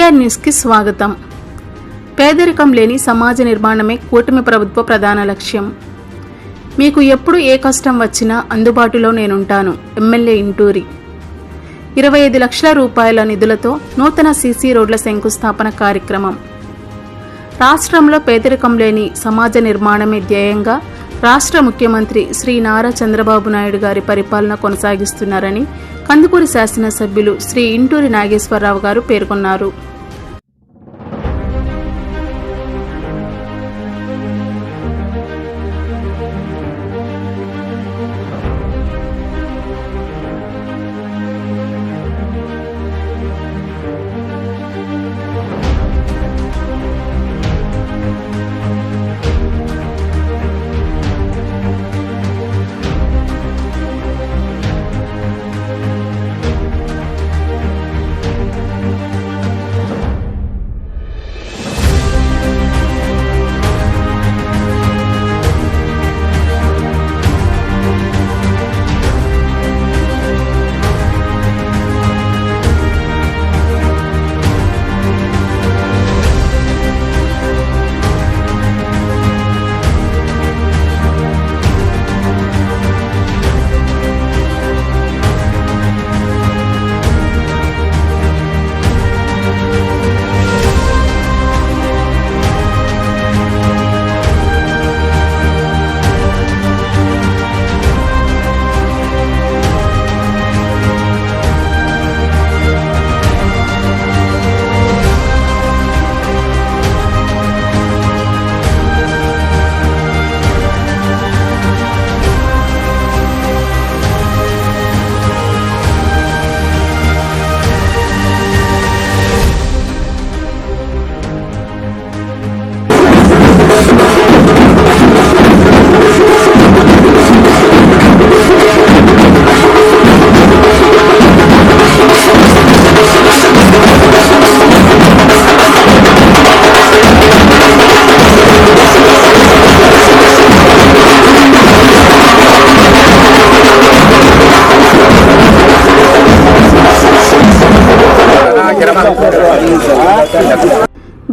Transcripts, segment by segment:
TR న్యూస్కి స్వాగతం. పేదరికం లేని సమాజ నిర్మాణమే కూటమి ప్రభుత్వ ప్రధాన లక్ష్యం. మీకు ఎప్పుడు ఏ కష్టం వచ్చినా అందుబాటులో నేనుంటాను. ఎమ్మెల్యే ఇంటూరి. 25 లక్షల రూపాయల నిధులతో నూతన సీసీ రోడ్ల శంకుస్థాపన కార్యక్రమం. రాష్ట్రంలో పేదరికం లేని సమాజ నిర్మాణమే ధ్యేయంగా రాష్ట్ర ముఖ్యమంత్రి శ్రీ నారా చంద్రబాబు నాయుడు గారి పరిపాలన కొనసాగిస్తున్నారని కందుకూరు శాసనసభ్యులు శ్రీ ఇంటూరి నాగేశ్వరరావు గారు పేర్కొన్నారు.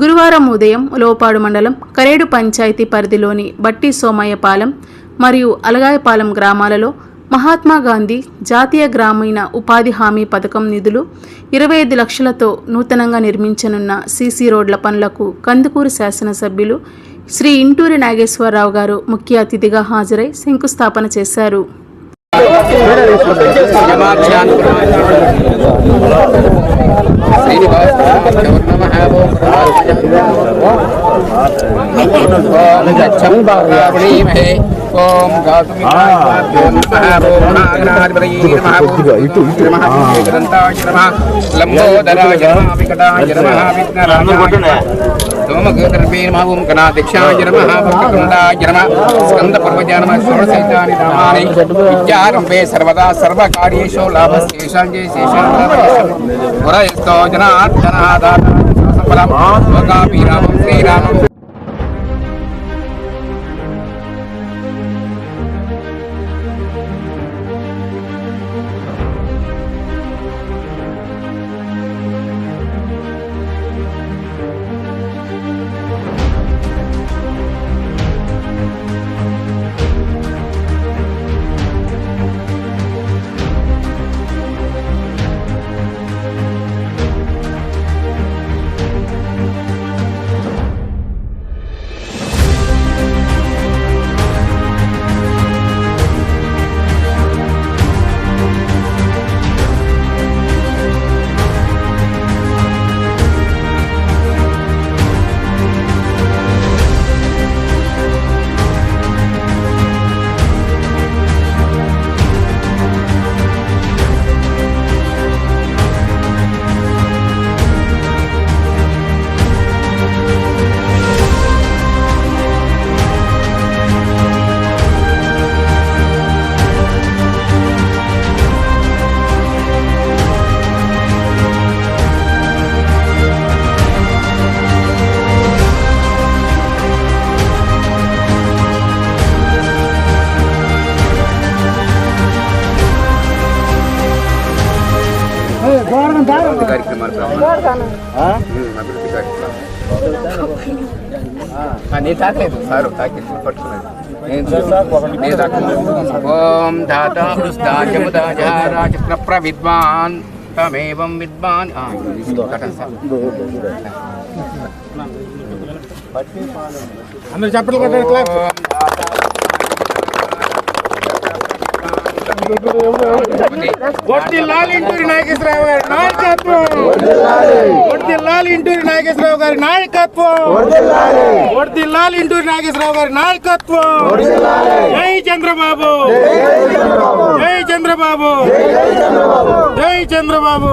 గురువారం ఉదయం లోపాడు మండలం కరేడు పంచాయతీ పరిధిలోని బట్టి సోమయ్యపాలెం మరియు అలగాయపాలెం గ్రామాలలో మహాత్మా గాంధీ జాతీయ గ్రామీణ ఉపాధి హామీ పథకం నిధులు 25 లక్షలతో నూతనంగా నిర్మించనున్న సీసీ రోడ్ల పనులకు కందుకూరు శాసనసభ్యులు శ్రీ ఇంటూరి నాగేశ్వరరావు గారు ముఖ్య అతిథిగా హాజరై శంకుస్థాపన చేశారు. ఓం సోమగోత్రపే నమః ఓం గణాధ్యక్షాయ నమః భక్తవృందాయ నమః స్కందపర్వజాయ నమః షోడశైతాని నామాని విద్యారంభే సర్వదా సర్వకార్యేషు లాభశేషాంజే శేషాంజేషం పురయస్తో జనార్దనాదాత సఫలం లోకాభిరామం శ్రీరామం. కార్యక్రమాలు అభివృద్ధి కార్యక్రమం నేను తాకలేదు సారు తాకింది పట్టుకున్నాను ఓం దాత చక్ర ప్రవిద్వాన్ తమేవం విద్వాన్ అందరు చప్పట్లు కొట్టారు క్లాస్ వర్ధిల్లాలి ఇంటూరి నాగేశ్వరరావు గారి నాయకత్వం వర్ధిల్లాలి ఇంటూరి నాగేశ్వరరావు గారి నాయకత్వం వర్ధిల్లాలి ఇంటూరి నాగేశ్వరరావు గారి నాయకత్వం జై చంద్రబాబు జై చంద్రబాబు జై చంద్రబాబు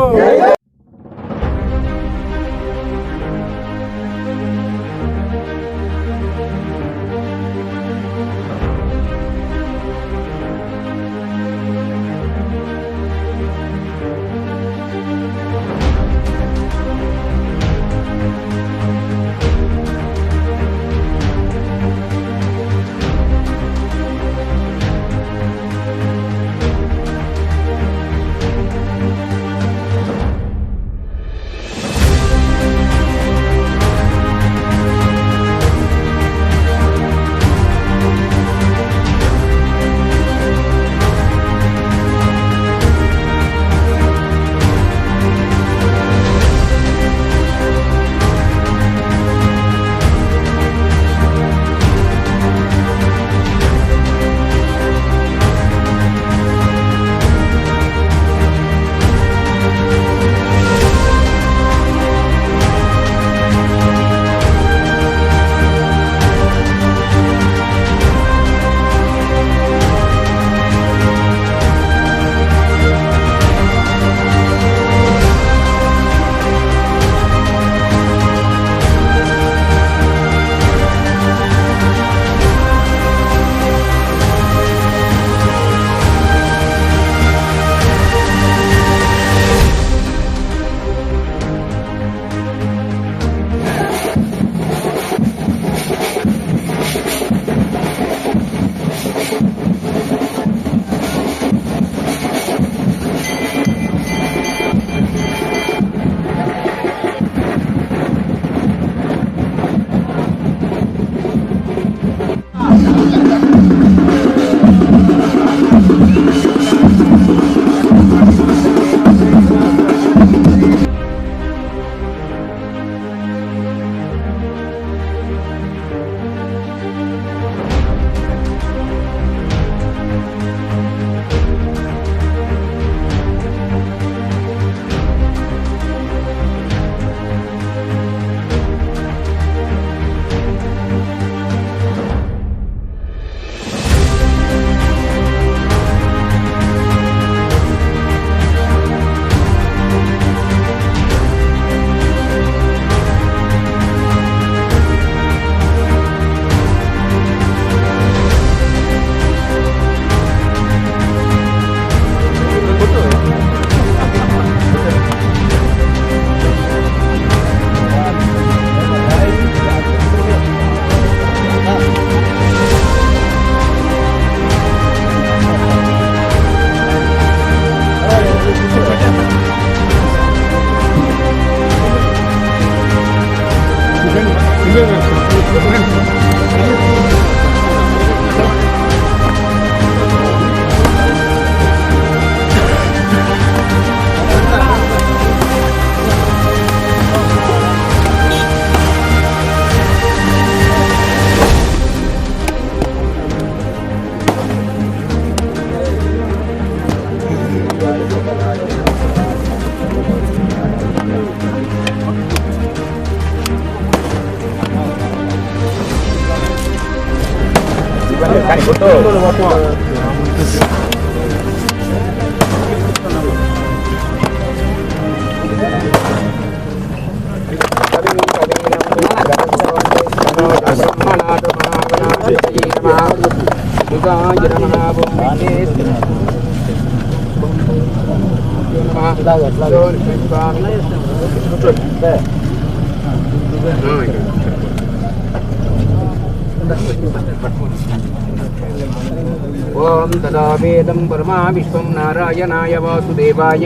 ओम तदा वेदं परमा विश्वं नारायणाय वासुदेवाय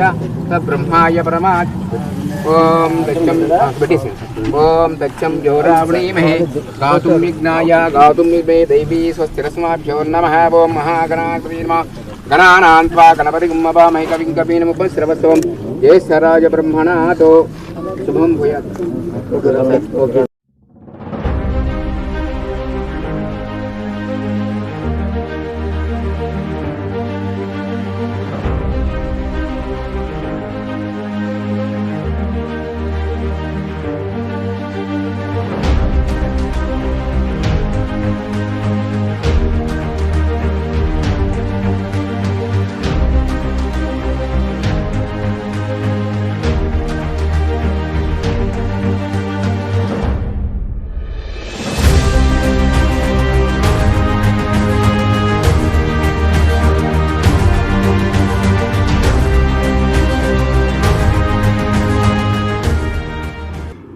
तद्ब्रह्माय परमा ఓం దచ్చం జోరావణీమహే గాతుం విఘ్నాయ గాతుం విద్మే దైవీ స్వస్తిరస్మాభ్యో నమః. ఓం మహాగణాధిపతయే నమః. గణానాం త్వా గణపతిం హవామహే కవిం కవీనాముపస్రవస్తవం. జ్యేష్ఠరాజ బ్రహ్మణాతో శుభం భూయాత్.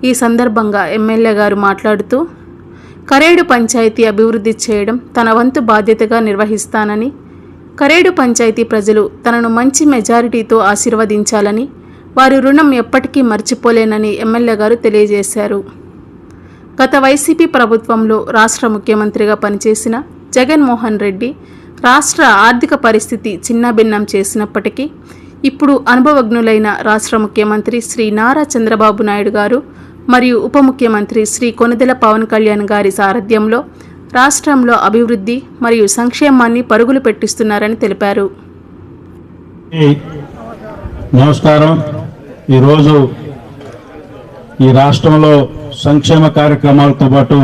ఈ సందర్భంగా ఎమ్మెల్యే గారు మాట్లాడుతూ కరేడు పంచాయతీ అభివృద్ధి చేయడం తన వంతు బాధ్యతగా నిర్వహిస్తానని, కరేడు పంచాయతీ ప్రజలు తనను మంచి మెజారిటీతో ఆశీర్వదించాలని, వారి రుణం ఎప్పటికీ మర్చిపోలేనని ఎమ్మెల్యే గారు తెలియజేశారు. గత వైసీపీ ప్రభుత్వంలో రాష్ట్ర ముఖ్యమంత్రిగా పనిచేసిన జగన్మోహన్ రెడ్డి రాష్ట్ర ఆర్థిక పరిస్థితి చిన్నాభిన్నం చేసినప్పటికీ ఇప్పుడు అనుభవజ్ఞులైన రాష్ట్ర ముఖ్యమంత్రి శ్రీ నారా చంద్రబాబు నాయుడు గారు మరియు ఉప ముఖ్యమంత్రి శ్రీ కొణిదెల పవన్ కళ్యాణ్ గారి సారథ్యంలో రాష్ట్రంలో అభివృద్ధి మరియు సంక్షేమాన్ని పరుగులు పెట్టిస్తున్నారని తెలిపారు. నమస్కారం. ఈరోజు ఈ రాష్ట్రంలో సంక్షేమ కార్యక్రమాలతో పాటు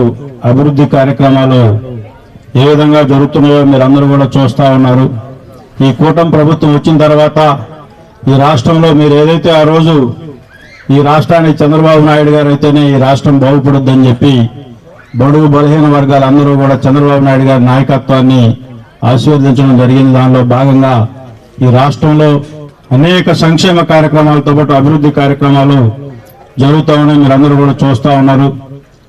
అభివృద్ధి కార్యక్రమాలు ఏ విధంగా జరుగుతున్నాయో మీరందరూ కూడా చూస్తూ ఉన్నారు. ఈ కూటమి ప్రభుత్వం వచ్చిన తర్వాత ఈ రాష్ట్రంలో మీరు ఏదైతే ఆ రోజు ఈ రాష్ట్రానికి చంద్రబాబు నాయుడు గారు అయితేనే ఈ రాష్ట్రం బాగుపడుద్దని చెప్పి బడుగు బలహీన వర్గాలందరూ కూడా చంద్రబాబు నాయుడు గారి నాయకత్వాన్ని ఆశీర్వదించడం జరిగింది. దానిలో భాగంగా ఈ రాష్ట్రంలో అనేక సంక్షేమ కార్యక్రమాలతో పాటు అభివృద్ధి కార్యక్రమాలు జరుగుతూ ఉన్నాయి. మీరందరూ కూడా చూస్తూ ఉన్నారు.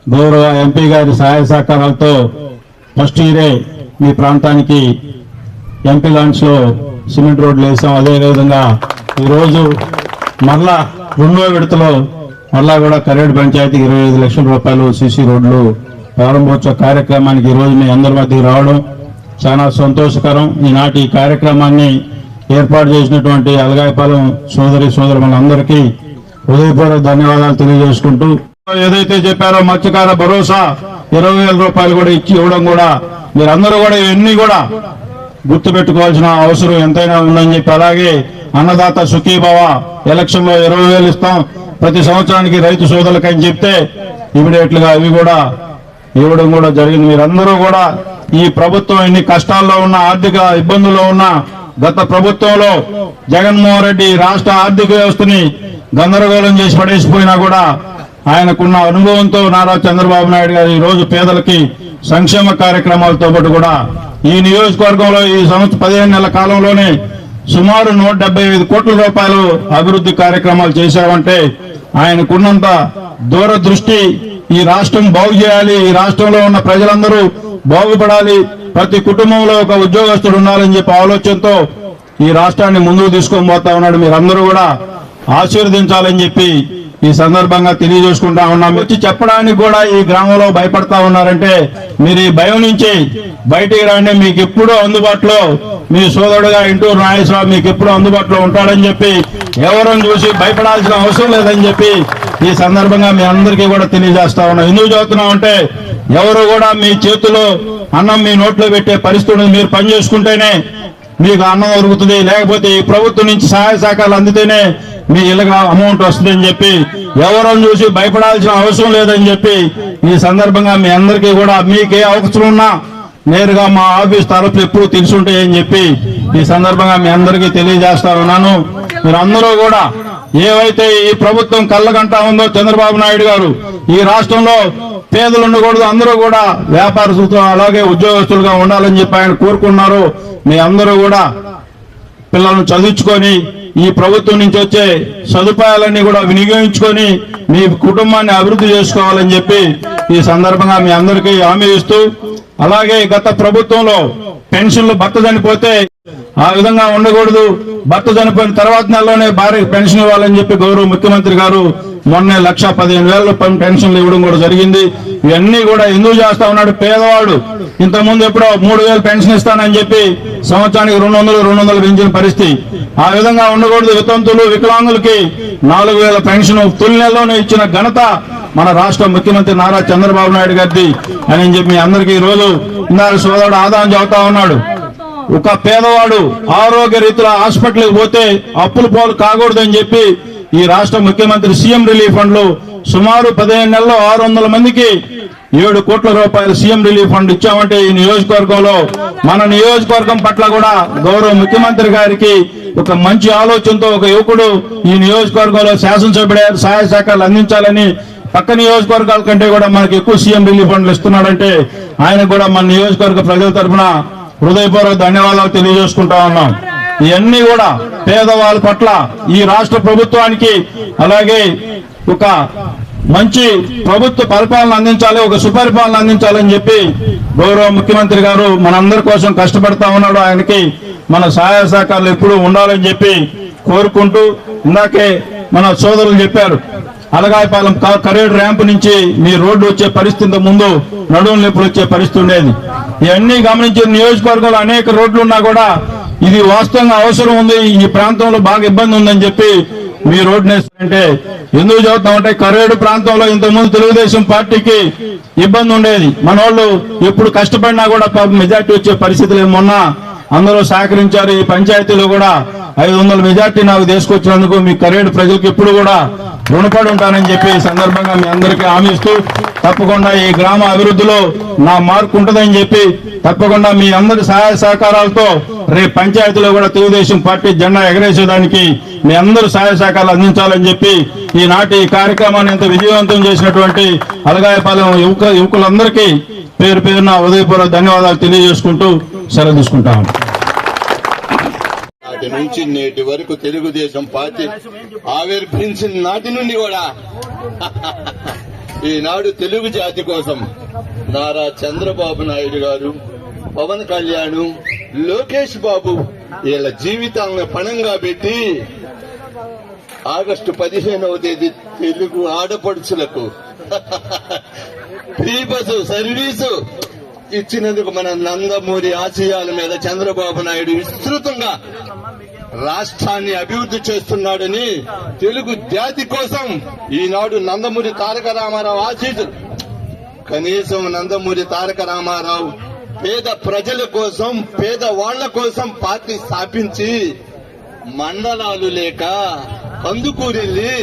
గౌరవ ఎంపీ గారి సహాయ సహకారాలతో ఫస్ట్ ఇయరే మీ ప్రాంతానికి ఎంపీ లాంచ్ లో సిమెంట్ రోడ్లు వేసాం. అదేవిధంగా ఈరోజు మరలా రెండో విడతలో మరలా కూడా కరేడు పంచాయతీకి 25 లక్షల రూపాయలు సీసీ రోడ్లు ప్రారంభోత్సవ కార్యక్రమానికి ఈరోజు మీ అందరి మధ్యకి రావడం చాలా సంతోషకరం. ఈనాటి కార్యక్రమాన్ని ఏర్పాటు చేసినటువంటి అలగాయపాలెం సోదరులందరికీ హృదయపూర్వక ధన్యవాదాలు తెలియజేసుకుంటూ, ఏదైతే చెప్పారో మత్స్యకార భరోసా 20,000 రూపాయలు కూడా ఇచ్చి ఇవ్వడం కూడా మీరందరూ కూడా ఇవన్నీ కూడా గుర్తుపెట్టుకోవాల్సిన అవసరం ఎంతైనా ఉందని చెప్పి, అలాగే అన్నదాత సుఖీభవ ఎలక్షన్ లో 20,000 ఇస్తాం ప్రతి సంవత్సరానికి రైతు సోదరులకు అని చెప్తే ఇమీడియట్ గా అవి కూడా ఇవ్వడం కూడా జరిగింది. మీరందరూ కూడా ఈ ప్రభుత్వం ఎన్ని కష్టాల్లో ఉన్న, ఆర్థిక ఇబ్బందుల్లో ఉన్న, గత ప్రభుత్వంలో జగన్మోహన్ రెడ్డి రాష్ట్ర ఆర్థిక వ్యవస్థని గందరగోళం చేసి పడేసిపోయినా కూడా ఆయనకున్న అనుభవంతో నారా చంద్రబాబు నాయుడు గారు ఈ రోజు పేదలకి సంక్షేమ కార్యక్రమాలతో పాటు కూడా ఈ నియోజకవర్గంలో ఈ సంవత్సరం 15 నెలల కాలంలోనే సుమారు 175 కోట్ల రూపాయలు అభివృద్ధి కార్యక్రమాలు చేశామంటే ఆయనకున్నంత దూరదృష్టి, ఈ రాష్ట్రం బాగు చేయాలి, ఈ రాష్ట్రంలో ఉన్న ప్రజలందరూ బాగుపడాలి, ప్రతి కుటుంబంలో ఒక ఉద్యోగస్తుడు ఉండాలని చెప్పి ఆలోచనతో ఈ రాష్ట్రాన్ని ముందుకు తీసుకొని పోతా ఉన్నాడు. మీరందరూ కూడా ఆశీర్వదించాలని చెప్పి ఈ సందర్భంగా తెలియజేసుకుంటా ఉన్నాం. వచ్చి చెప్పడానికి కూడా ఈ గ్రామంలో భయపడతా ఉన్నారంటే మీరు ఈ భయం నుంచి బయటికి రండి. మీకు ఎప్పుడూ అందుబాటులో మీ సోదరుడుగా ఇంటూరు నాగేశ్వరరావు మీకు ఎప్పుడూ అందుబాటులో ఉంటాడని చెప్పి, ఎవరిని చూసి భయపడాల్సిన అవసరం లేదని చెప్పి ఈ సందర్భంగా మీ అందరికీ కూడా తెలియజేస్తా ఉన్నాం. ఎందుకు చెబుతున్నాం అంటే ఎవరు కూడా మీ చేతిలో అన్నం మీ నోట్లో పెట్టే పరిస్థితులు మీరు పనిచేసుకుంటేనే మీకు అన్నం దొరుకుతుంది, లేకపోతే ఈ ప్రభుత్వం నుంచి సహాయ సహకారాలు అందితేనే మీ ఇళ్ళగా అమౌంట్ వస్తుందని చెప్పి ఎవరిని చూసి భయపడాల్సిన అవసరం లేదని చెప్పి ఈ సందర్భంగా మీ అందరికీ కూడా మీకే అవసరం ఉన్నా నేరుగా మా ఆఫీస్ తరఫులు ఎప్పుడు తెలుసుంటాయని చెప్పి ఈ సందర్భంగా మీ అందరికీ తెలియజేస్తా ఉన్నాను. మీరందరూ కూడా ఏవైతే ఈ ప్రభుత్వం కళ్ళగంటా ఉందో చంద్రబాబు నాయుడు గారు ఈ రాష్ట్రంలో పేదలు ఉండకూడదు, అందరూ కూడా వ్యాపారస్తులతో అలాగే ఉద్యోగస్తులుగా ఉండాలని చెప్పి ఆయన కోరుకున్నారు. మీ అందరూ కూడా పిల్లలను చదివించుకొని ఈ ప్రభుత్వం నుంచి వచ్చే సదుపాయాలన్నీ కూడా వినియోగించుకొని మీ కుటుంబాన్ని అభివృద్ధి చేసుకోవాలని చెప్పి ఈ సందర్భంగా మీ అందరికీ హామీ ఇస్తూ, అలాగే గత ప్రభుత్వంలో పెన్షన్లు భర్త చనిపోతే ఆ విధంగా ఉండకూడదు. భర్త చనిపోయిన తర్వాత నెలలోనే భార్యకు పెన్షన్ ఇవ్వాలని చెప్పి గౌరవ ముఖ్యమంత్రి గారు మొన్నే 1,15,000 పెన్షన్లు ఇవ్వడం కూడా జరిగింది. ఇవన్నీ కూడా ఎందుకు చేస్తా ఉన్నాడు? పేదవాడు ఇంతకుముందు ఎప్పుడో 3,000 పెన్షన్ ఇస్తానని చెప్పి సంవత్సరానికి 200 పెంచిన పరిస్థితి. ఆ విధంగా ఉండకూడదు. వితంతులు వికలాంగులకి 4,000 పెన్షన్ తొలి నెలలోనే ఇచ్చిన ఘనత మన రాష్ట్ర ముఖ్యమంత్రి నారా చంద్రబాబు నాయుడు గారిది అని చెప్పి మీ అందరికీ ఈ రోజు ఇందాక సోదరుడు ఆదాయం చెబుతా ఉన్నాడు. ఒక పేదవాడు ఆరోగ్య రీతిలో హాస్పిటల్కి పోతే అప్పులు పోలు కాకూడదని చెప్పి ఈ రాష్ట్ర ముఖ్యమంత్రి సీఎం రిలీఫ్ ఫండ్ లో సుమారు 15 నెలల్లో 600 మందికి 7 కోట్ల రూపాయలు సీఎం రిలీఫ్ ఫండ్ ఇచ్చామంటే ఈ నియోజకవర్గంలో మన నియోజకవర్గం పట్ల కూడా గౌరవ ముఖ్యమంత్రి గారికి ఒక మంచి ఆలోచనతో ఒక యువకుడు ఈ నియోజకవర్గంలో శాసనసభ్యుడు సహాయ సహకారాలు అందించాలని పక్క నియోజకవర్గాల కంటే కూడా మనకి ఎక్కువ సీఎం రిలీఫ్ ఫండ్లు ఇస్తున్నాడంటే ఆయన కూడా మన నియోజకవర్గ ప్రజల తరఫున హృదయపూర్వక ధన్యవాదాలు తెలియజేసుకుంటా ఉన్నాం. ఇవన్నీ కూడా పేదవాళ్ళ పట్ల ఈ రాష్ట్ర ప్రభుత్వానికి అలాగే ఒక మంచి ప్రభుత్వ పరిపాలన అందించాలి, ఒక సుపరిపాలన అందించాలని చెప్పి గౌరవ ముఖ్యమంత్రి గారు మనందరి కోసం కష్టపడతా ఉన్నాడు. ఆయనకి మన సహాయ సహకారాలు ఎప్పుడూ ఉండాలని చెప్పి కోరుకుంటూ, ఇందాకే మన సోదరులు చెప్పారు అలగాయపాలెం కరేడు ర్యాంపు నుంచి మీ రోడ్డు వచ్చే పరిస్థితి ముందు నడుము నొప్పులు వచ్చే పరిస్థితి ఉండేది. ఇవన్నీ గమనించి నియోజకవర్గంలో అనేక రోడ్లు ఉన్నా కూడా ఇది వాస్తవంగా అవసరం ఉంది, ఈ ప్రాంతంలో బాగా ఇబ్బంది ఉందని చెప్పి మీ రోడ్డు అంటే ఎందుకు చెబుతామంటే కరేడు ప్రాంతంలో ఇంతకుముందు తెలుగుదేశం పార్టీకి ఇబ్బంది ఉండేది. మన వాళ్ళు ఎప్పుడు కష్టపడినా కూడా మెజార్టీ వచ్చే పరిస్థితులు మొన్న అందరూ సహకరించారు. ఈ పంచాయతీలో కూడా 500 మెజార్టీ నాకు తీసుకొచ్చినందుకు మీ కరేడు ప్రజలకు ఎప్పుడు కూడా రుణపడి ఉంటానని చెప్పి ఈ సందర్భంగా మీ అందరికీ హామీ ఇస్తూ తప్పకుండా ఈ గ్రామ అభివృద్ధిలో నా మార్కు ఉంటుందని చెప్పి తప్పకుండా మీ అందరి సహాయ సహకారాలతో రేపు పంచాయతీలో కూడా తెలుగుదేశం పార్టీ జెండా ఎగరేసేదానికి మీ అందరూ సహాయ సహకారాలు అందించాలని చెప్పి ఈనాటి ఈ కార్యక్రమాన్ని ఎంత విజయవంతం చేసినటువంటి అలగాయపాలెం యువకులందరికీ పేరు పేరున హృదయపూర్వక ధన్యవాదాలు తెలియజేసుకుంటూ సెలవు తీసుకుంటాము. నాటి నుంచి నేటి వరకు తెలుగుదేశం పార్టీ ఆవిర్భవించిన నాటి నుండి కూడా ఈనాడు తెలుగు జాతి కోసం నారా చంద్రబాబు నాయుడు గారు, పవన్ కళ్యాణ్, లోకేష్ బాబు వీళ్ళ జీవితాలను పణంగా పెట్టి ఆగస్టు 15వ తేదీ తెలుగు ఆడపడుచులకు ఫ్రీ బస్సు సర్వీసు ఇచ్చినందుకు మన నందమూరి ఆశయాల మీద చంద్రబాబు నాయుడు విస్తృతంగా రాష్ట్రాన్ని అభివృద్ధి చేస్తున్నాడని తెలుగు జాతి కోసం ఈనాడు నందమూరి తారక రామారావు ఆశీస్సులు. కనీసం నందమూరి తారక రామారావు పేద ప్రజల కోసం పేదవాళ్ల కోసం పార్టీ స్థాపించి మండలాలు లేక కందుకూరెళ్ళి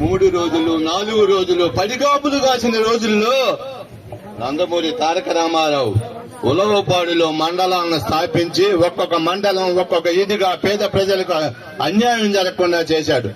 3 రోజులు 4 రోజులు పడిగాపులు కాసిన రోజుల్లో నందమూరి తారక రామారావు ఉలవపాడులో మండలాలను స్థాపించి ఒక్కొక్క మండలం ఒక్కొక్క ఇదిగా పేద ప్రజలకు అన్యాయం జరగకుండా చేశాడు.